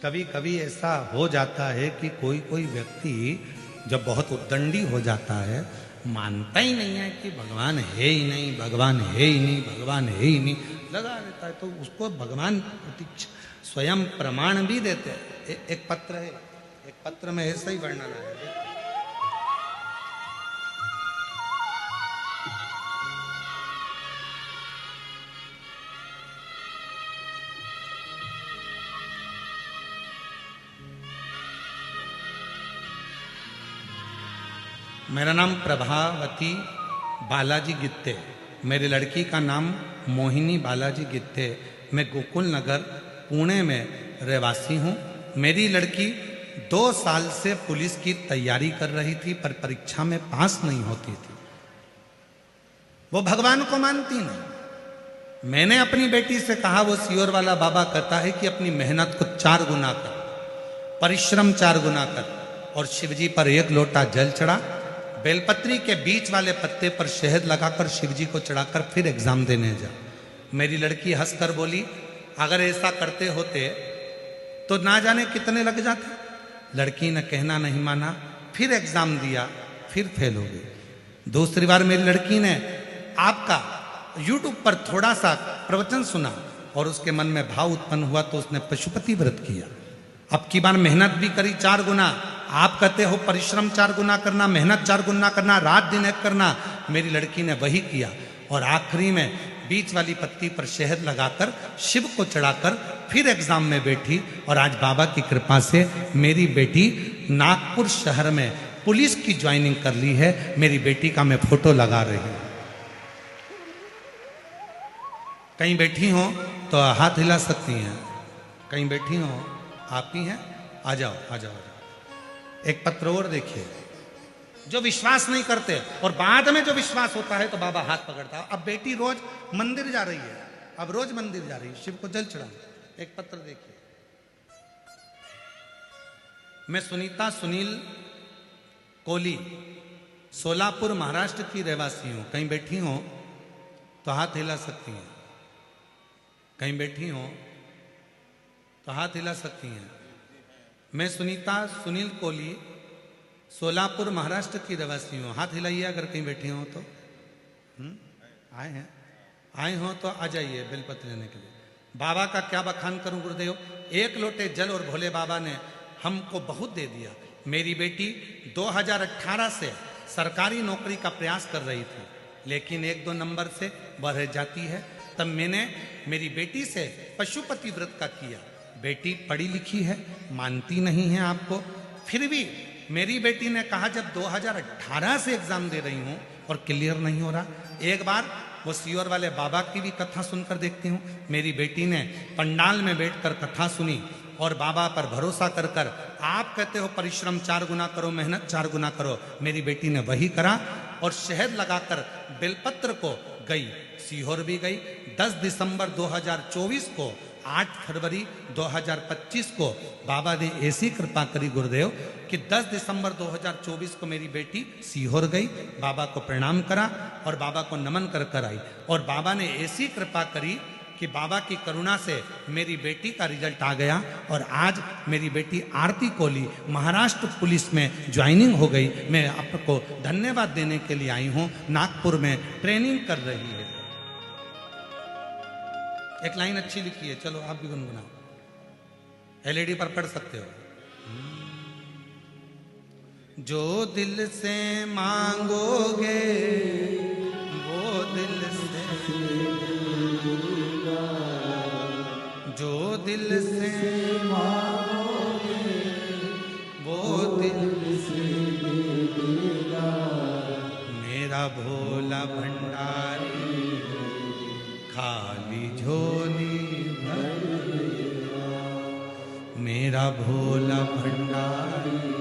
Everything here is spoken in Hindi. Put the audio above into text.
कभी कभी ऐसा हो जाता है कि कोई कोई व्यक्ति जब बहुत उद्दंडी हो जाता है, मानता ही नहीं है कि भगवान है ही नहीं, भगवान है ही नहीं, भगवान है ही नहीं, लगा रहता है, तो उसको भगवान स्वयं प्रमाण भी देते हैं। एक पत्र है, एक पत्र में ऐसा ही वर्णन है। मेरा नाम प्रभावती बालाजी गित्ते, मेरी लड़की का नाम मोहिनी बालाजी गित्ते। मैं गोकुल नगर पुणे में रहवासी हूँ। मेरी लड़की 2 साल से पुलिस की तैयारी कर रही थी, पर परीक्षा में पास नहीं होती थी। वो भगवान को मानती नहीं। मैंने अपनी बेटी से कहा, वो सियोर वाला बाबा कहता है कि अपनी मेहनत को 4 गुना कर, परिश्रम 4 गुना कर, और शिवजी पर 1 लोटा जल चढ़ा, बेलपत्री के बीच वाले पत्ते पर शहद लगाकर शिवजी को चढ़ाकर फिर एग्जाम देने जा। मेरी लड़की हंसकर बोली, अगर ऐसा करते होते तो ना जाने कितने लग जाते। लड़की ने कहना नहीं माना, फिर एग्जाम दिया, फिर फेल हो गई। दूसरी बार मेरी लड़की ने आपका यूट्यूब पर थोड़ा सा प्रवचन सुना और उसके मन में भाव उत्पन्न हुआ, तो उसने पशुपति व्रत किया। अब की बार मेहनत भी करी 4 गुना। आप कहते हो परिश्रम 4 गुना करना, मेहनत 4 गुना करना, रात दिन एक करना। मेरी लड़की ने वही किया और आखिरी में बीच वाली पत्ती पर शहद लगाकर शिव को चढ़ाकर फिर एग्जाम में बैठी। और आज बाबा की कृपा से मेरी बेटी नागपुर शहर में पुलिस की ज्वाइनिंग कर ली है। मेरी बेटी का मैं फोटो लगा रही हूं। कहीं बैठी हो तो हाथ हिला सकती हैं, कहीं बैठी हो आप ही हैं, आ जाओ आ जाओ। एक पत्र और देखिए। जो विश्वास नहीं करते और बाद में जो विश्वास होता है तो बाबा हाथ पकड़ता है। अब बेटी रोज मंदिर जा रही है, अब रोज मंदिर जा रही है शिव को जल चढ़ाने। एक पत्र देखिए। मैं सुनीता सुनील कोली, सोलापुर महाराष्ट्र की रहवासी हूं। कहीं बैठी हो तो हाथ हिला सकती हैं, कहीं बैठी हो तो हाथ हिला सकती हैं। मैं सुनीता सुनील कोली, सोलापुर महाराष्ट्र की रहवासी हूँ। हाथ हिलाइए अगर कहीं बैठे हो तो। आए हैं, आए हो तो आ जाइए बेलपत्र लेने के लिए। बाबा का क्या बखान करूं गुरुदेव। 1 लोटे जल और भोले बाबा ने हमको बहुत दे दिया। मेरी बेटी 2018 से सरकारी नौकरी का प्रयास कर रही थी, लेकिन 1-2 नंबर से बढ़ जाती है। तब मैंने मेरी बेटी से पशुपति व्रत का किया। बेटी पढ़ी लिखी है, मानती नहीं है आपको। फिर भी मेरी बेटी ने कहा, जब 2018 से एग्जाम दे रही हूं और क्लियर नहीं हो रहा, एक बार वो सियोर वाले बाबा की भी कथा सुनकर देखती हूँ। मेरी बेटी ने पंडाल में बैठकर कथा सुनी और बाबा पर भरोसा कर कर, आप कहते हो परिश्रम 4 गुना करो, मेहनत 4 गुना करो। मेरी बेटी ने वही करा और शहद लगाकर बेलपत्र को गई, सीहोर भी गई। 10 दिसंबर 2024 को 8 फरवरी 2025 को बाबा ने ऐसी कृपा करी गुरुदेव कि 10 दिसंबर 2024 को मेरी बेटी सीहोर गई, बाबा को प्रणाम करा और बाबा को नमन कर कर आई। और बाबा ने ऐसी कृपा करी कि बाबा की करुणा से मेरी बेटी का रिजल्ट आ गया और आज मेरी बेटी आरती कोली महाराष्ट्र पुलिस में ज्वाइनिंग हो गई। मैं आपको धन्यवाद देने के लिए आई हूँ। नागपुर में ट्रेनिंग कर रही है। एक लाइन अच्छी लिखी है, चलो आप भी गुनगुनाओ। एलईडी पर पढ़ सकते हो। जो दिल से मांगोगे वो दिल से, जो दिल से मांगोगे वो दिल से देगा। मेरा भोला भंडारी खाली झोली भर देगा। मेरा भोला भंडारी